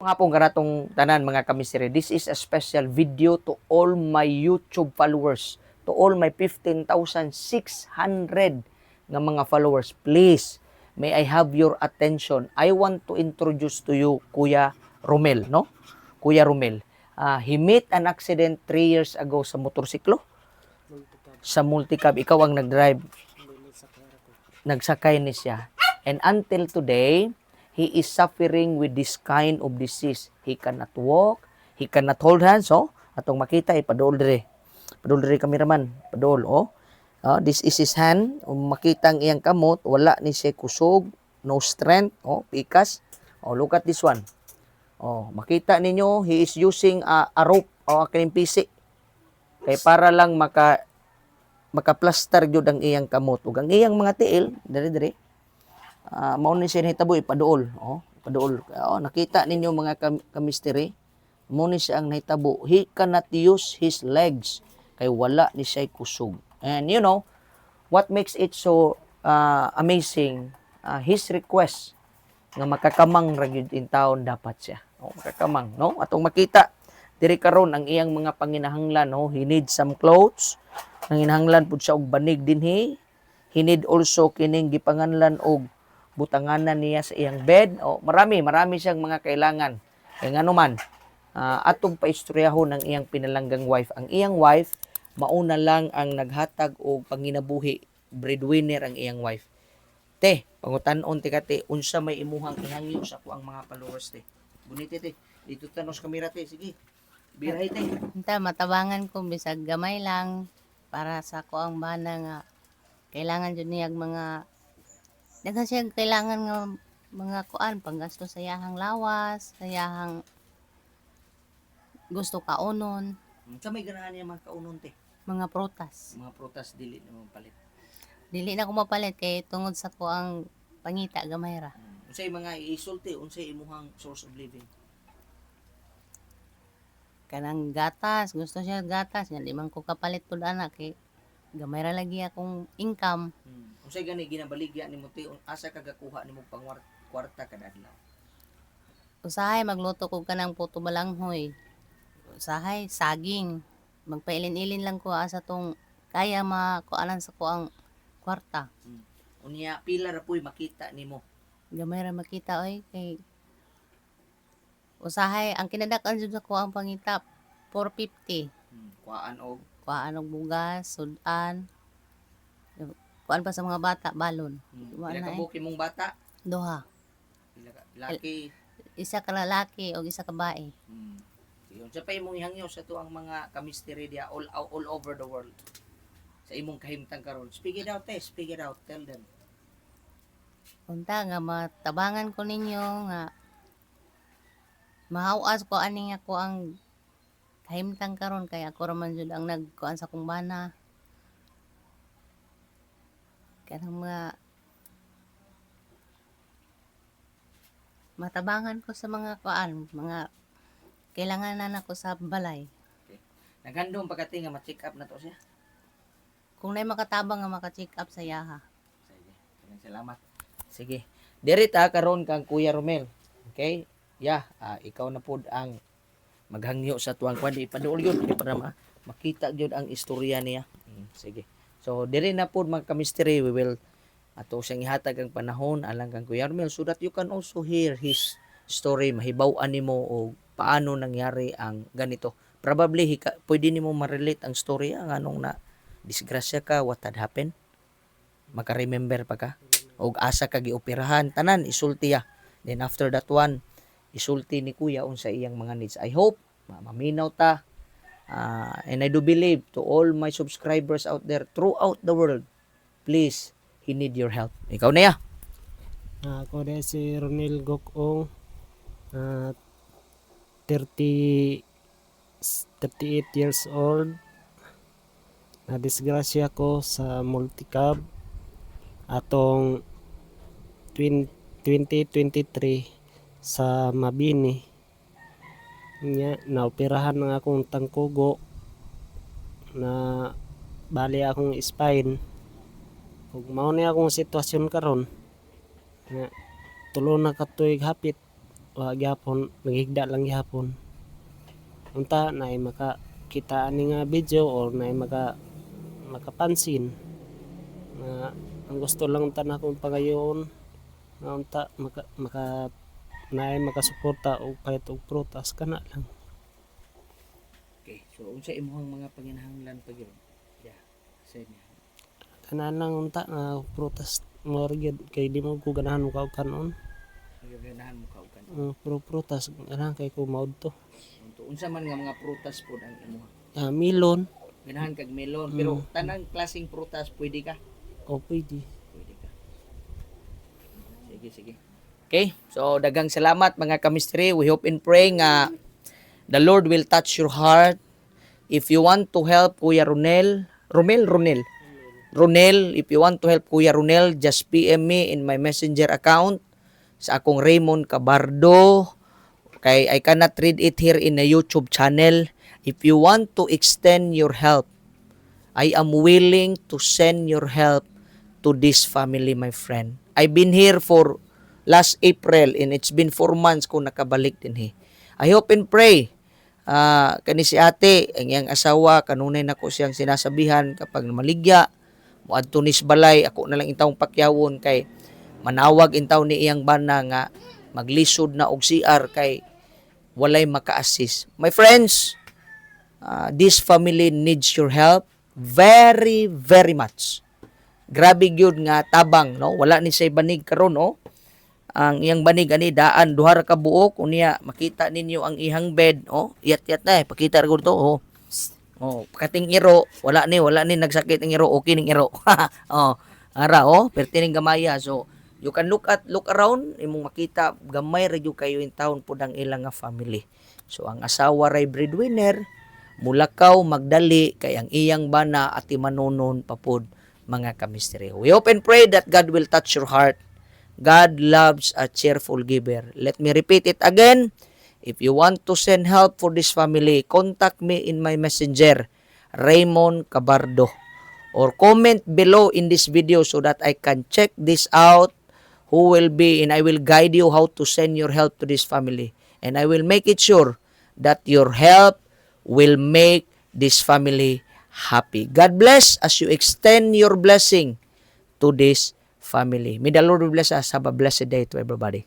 Mga pong karatong tanan mga kamistere, this is a special video to all my YouTube followers, to all my 15,600 nga mga followers. Please, may I have your attention. I want to introduce to you Kuya Romel, no? Kuya Romel. He met an accident 3 years ago sa motorsiklo. Sa multicab, ikaw ang nag-drive. Nagsakay ni siya. And until today, he is suffering with this kind of disease. He cannot walk, he cannot hold hands, oh. Atong makita, paduol dire. Paduol dire kameraman, paduol, oh. This is his hand. Makita ang iyang kamot, wala ni siya kusog, no strength, oh, pikas. Oh, look at this one. Oh, makita ninyo, he is using a rope o kining pisi. Kay para lang makaplaster gyud ang iyang kamot ug ang iyang mga tiil dire mao ni siya nahitabo ipaduol, paduol. Nakita ninyo mga kamisteri, mao ni siya ang nahitabo. He cannot use his legs kay wala ni siya kusog. And you know what makes it so amazing, his request nga makakamang ra gyud in taon dapat siya, makakamang, no? Atong makita diri karon ang iyang mga panginahanglan, no? He needs some clothes, nanginahanglan pud siya og banig dinhi. He need also kining gipanganlan og butanganan niya sa iyang bed. Marami siyang mga kailangan. Kaya nga naman, atong paistoryahon ang iyang pinalanggang wife. Ang iyang wife, mauna lang ang naghatag og panginabuhi, breadwinner ang iyang wife. Te, pangutan-on te kate, unsa may imuhang ihangyo sa kuang mga followers te. Buniti te, dito tanos kamera te, sige. Birahay te. Unta matabangan ko bisag gamay lang para sa ko ang bana nga kailangan jud niya mga daghan siya kailangan nga mga kuan panggasto sa yahang lawas, sa yahang gusto kaunon, Sa may ganahan niya mga kaunon te. mga prutas. Mga prutas dili na mapalit. Dili na ko mapalit kay tungod sa ko ang pangita gamay ra. Unsay mga isulti, unsay imuhang source of living? Kanang gatas, gusto siya gatas, nga di man ko kapalit pud ana kay gamay ra lagi akong income. Unsay gani ginabaligya nimo te, asa ka gakuha nimo pang kwarta kada adlaw? Usahay magluto ko kanang puto balanghoy. Usahay saging. Magpailin-ilin lang ko asa tong kaya makuanan sa ko ang kwarta. Unya pila ra puy makita nimo? Gamay ra makita oy kay usahay ang kinadak-an jud sa ko ang pangita 450. Kuhaan og Kuhaan og bugas, sudan. Kuan pa sa mga bata balon. pila ka buok imong bata? Duha. Pila ka laki? Isa ka lalaki o isa ka bae. Sige, unsa pa imong ihangyo sa tuang mga kamisteri dia all over the world? Sa imong kahimtang karon. Speak it out, speak it out, tell them. Unta nga matabangan ko ninyo nga mahawas ko ani nga ko ang kahimtang karon kay ako ra man jud ang nagkuan sa kong bana. Kanang mga matabangan ko sa mga kuan, mga kailangan na nako sa balay. Okay. Naghandom pagkati nga ma-check up na to siya. Kung nay makatabang nga maka-check up sa yaha. Sige. Salamat. Sige. Diri ta karon kang Kuya Romel. Okay? Ikaw na pud ang maghangyo sa tuwang kwan ipaduol yun para makita gyud ang istorya niya. Sige. So diri na pud mga kamisteri, we will ato siyang ihatag ang panahon alang kang Kuya Romel so that you can also hear his story, mahibaw-an nimo og paano nangyari ang ganito. Probably pwede nimo ma-relate ang storya nganong na disgrasya ka, what had happened. Maka-remember pa ka og asa ka gioperahan tanan isultiya. Then after that one isulti ni Kuya unsa iyang mga needs. I hope maminaw ta. And I do believe to all my subscribers out there throughout the world, please, he need your help. Ikaw na ya. Ako din si Ronel Gokong, 38 years old. Nadisgrasya ko sa multicab atong 2023 sa Mabini. Naoperahan ng akong tangkugo na bali akong spine. Ug mao ni akong sitwasyon karon. Tulo na katuig hapit wa gyapon naghigda lang gyapon. Unta na makakita ani nga video or na makapansin na ang gusto lang ta na kong pagayon nga unta makasuporta og kahit og prutas kana lang. Okay, so unsa imong mga panginahanglan pa gyud? Yeah. Say niya. Tanan lang unta nga prutas mo gyud kay di mo ko ganahan mo kanon. Ganahan mo kaukan. Pero prutas ganahan kay ko maud to. Unsa man nga mga prutas pod ang imong? Melon Ganahan kag melon, pero tanang klaseng prutas pwede ka? o pwede. Pwede ka. Sige. Okay, so daghang salamat mga kamistri. We hope and pray nga the Lord will touch your heart. If you want to help Kuya Ronel, if you want to help Kuya Ronel, just PM me in my messenger account sa akong Raymond Cabardo. Okay, I cannot read it here in a YouTube channel. If you want to extend your help, I am willing to send your help to this family, my friend. I've been here for last April and it's been 4 months kung nakabalik din he. I hope and pray kani si ate, ang iyang asawa, kanunay na ko siyang sinasabihan kapag maligya, muadto ni balay, ako na lang intawong pakyawon kay manawag intaw ni iyang bana nga maglisod na og CR kay walay maka-assist. My friends, this family needs your help very, very much. Grabe gyud nga tabang, no? Wala ni say banig karon, no? Ang iyang banig ani daan duha ra ka buok unya makita ninyo ang ihang bed, oh. Iyat-iyat na pakita ra gud to, oh. Oh, pakating iro, wala ni nagsakit ang iro, okay ning iro. Oh, ara pertining gamaya. So, you can look around, imong makita gamay ra gyud kayo in town pud ang ilang nga family. So, ang asawa ray breadwinner, mulakaw magdali kay ang iyang bana at manonon papud mga kamisteri. We hope and pray that God will touch your heart. God loves a cheerful giver. Let me repeat it again. If you want to send help for this family, contact me in my messenger, Raymond Cabardo. Or comment below in this video so that I can check this out, who will be, and I will guide you how to send your help to this family. And I will make it sure that your help will make this family happy. God bless as you extend your blessing to this family. May the Lord bless us. Have a blessed day to everybody.